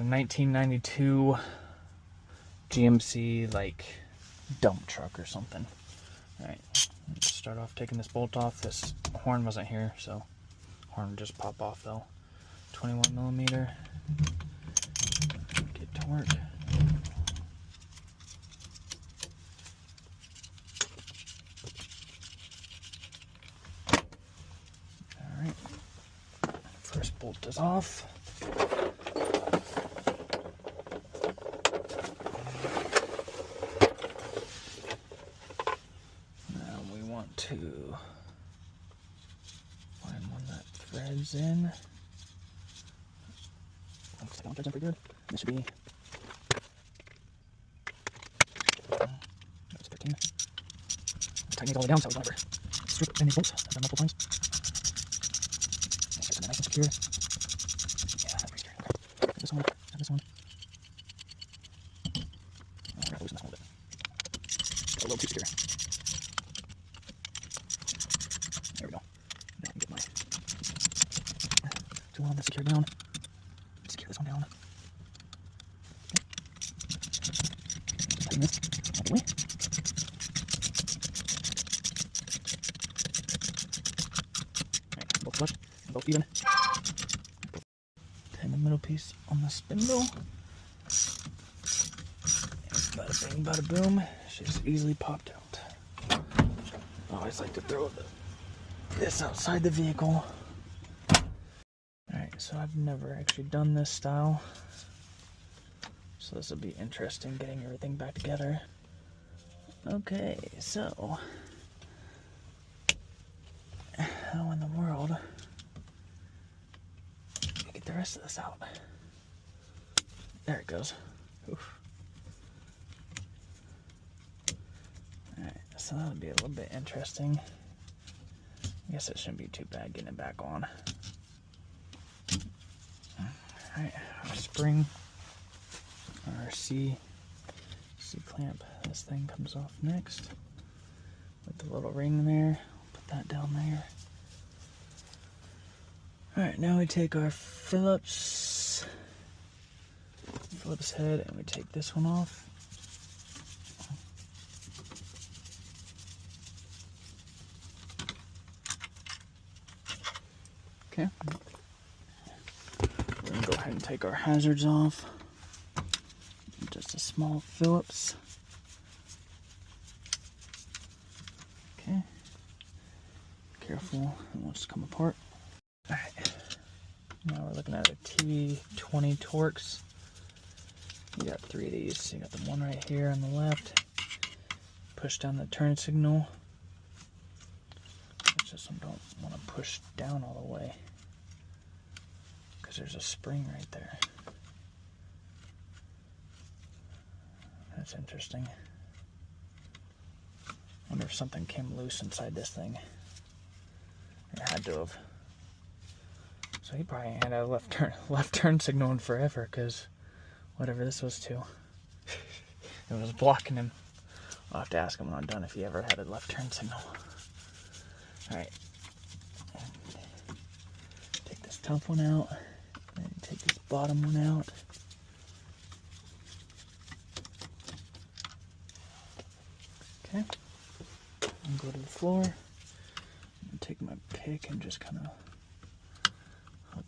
1992 GMC like dump truck or something. Alright, let's start off taking this bolt off. This horn wasn't here, so horn would just pop off though. 21mm. Get to work. Alright, first bolt is off. Now we want to find one that threads in. Looks like one threads in pretty good. This should be that's 13. Tighten these all the way down so we don't ever strip any bolts. I've done multiple times. Make sure it's nice and secure. Yeah, that's pretty secure. Okay. Got this one. Got this one. Oh, I gotta loosen this one a little bit. Got a little too secure. There we go. Now I can get my tool on this secure down. Secure this one down. Okay. Tighten this all the way. Alright, both flush, both even. Tighten the middle piece on the spindle. And bada bing, bada boom. It's just easily popped out. I always like to throw this outside the vehicle. Alright, so I've never actually done this style. So this will be interesting getting everything back together. Okay, so how in the world do we get the rest of this out? There it goes. Oof. Alright, so that'll be a little bit interesting. I guess it shouldn't be too bad getting it back on. Alright, our spring, our C clamp, this thing comes off next with the little ring there. Put that down there. Alright, now we take our Phillips head and we take this one off. Okay. We're going to go ahead and take our hazards off. Just a small Phillips. Okay. Careful, it wants to come apart. Alright. Now we're looking at a T20 Torx. You got 3 of these. You got the one right here on the left. Push down the turn signal. It's just I don't want to push down all the way, because there's a spring right there. That's interesting. Wonder if something came loose inside this thing. It had to have. So he probably had a left turn signal in forever, because whatever this was too, it was blocking him. I'll have to ask him when I'm done if he ever had a left turn signal. Alright. Take this top one out, and take this bottom one out. Okay. And go to the floor. And take my pick and just kind of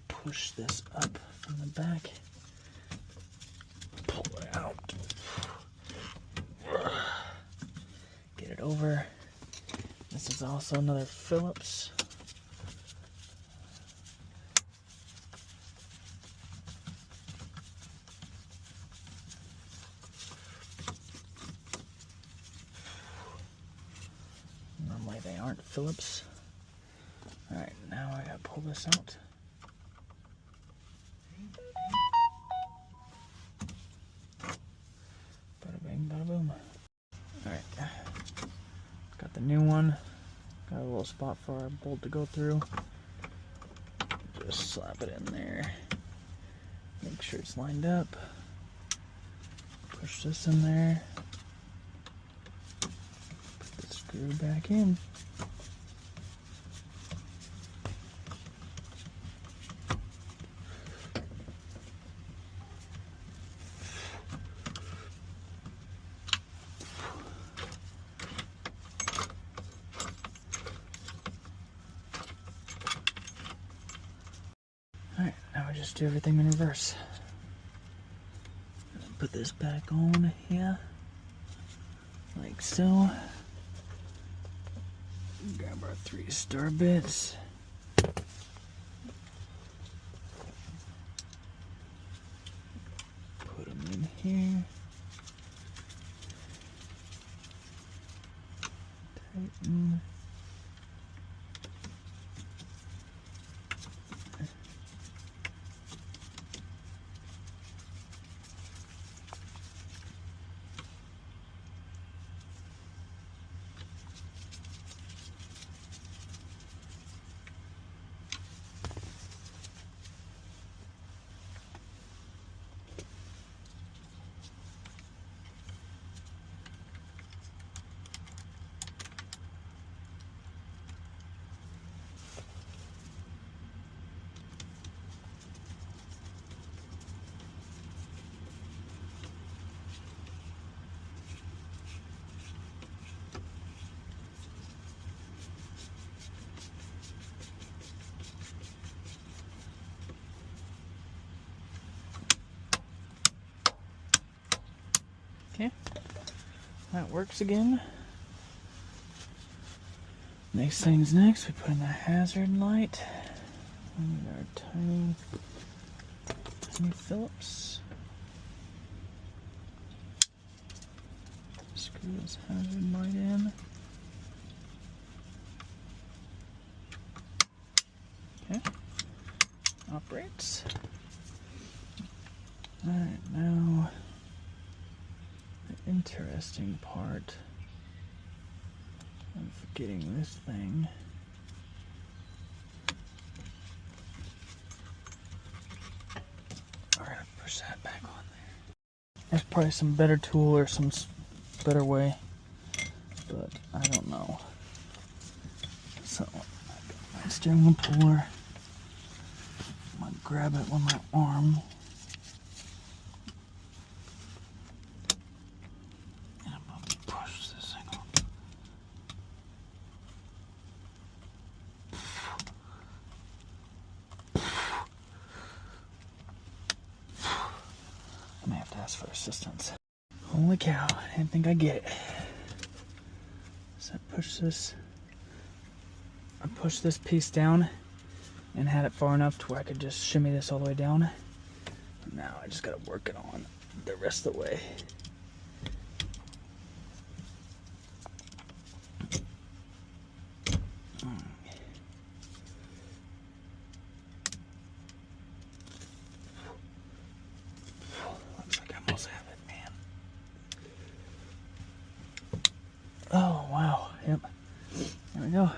push this up from the back. Pull it out. Get it over. This is also another Phillips. Normally they aren't Phillips. Alright, now I gotta pull this out. Bada bing, bada boom. Alright, got the new one. Got a little spot for our bolt to go through. Just slap it in there. Make sure it's lined up. Push this in there. Put the screw back in. do everything in reverse. Put this back on here, like so. Grab our 3 star bits. Put them in here. Tighten. Okay, that works again. Next thing's next, we put in the hazard light. We need our tiny Phillips. Screw this hazard light in. Okay, operates. Alright, now the interesting part of getting this thing we're gonna push that back on there. There's probably some better tool or some better way, but I don't know. So I got my steering wheel puller. I'm gonna grab it with my arm. And I'm gonna push this thing on. I may have to ask for assistance. Holy cow, I didn't think I'd get it. So I pushed this piece down and had it far enough to where I could just shimmy this all the way down. Now I just gotta work it on the rest of the way. Looks like I almost have it, man. Oh, wow. Yep. There we go.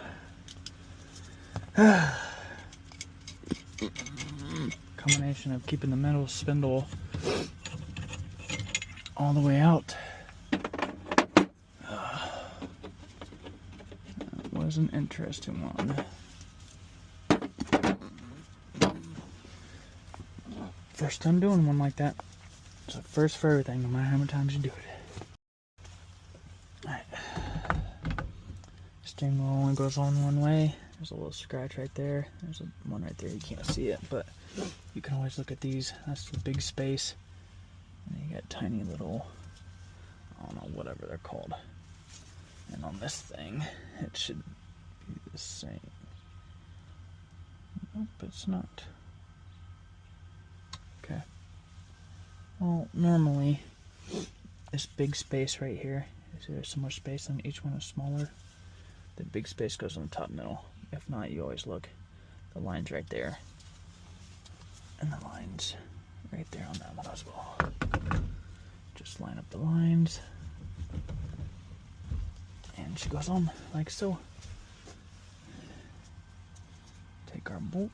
Combination of keeping the metal spindle all the way out. That was an interesting one. First time doing one like that. It's a first for everything, no matter how many times you do it. Alright. Steering wheel only goes on one way. There's a little scratch right there. There's one right there. You can't see it, but you can always look at these. That's the big space. And you got tiny little, I don't know, whatever they're called. And on this thing, it should be the same. Nope, it's not. Okay. Well, normally, this big space right here, is there some more space and each one is smaller? The big space goes on the top middle. If not, you always look. The line's right there. And the line's right there on that one as well. Just line up the lines. And she goes on like so. Take our bolt.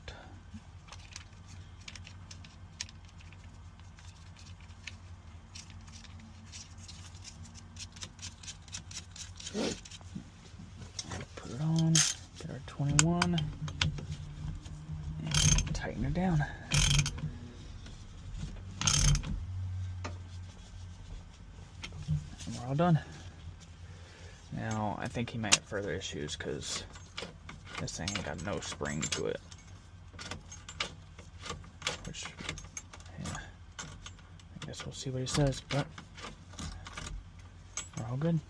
Put it on, get our 21, and tighten her down. And we're all done. Now, I think he might have further issues because this thing ain't got no spring to it. Which So we'll see what he says, but we're all good.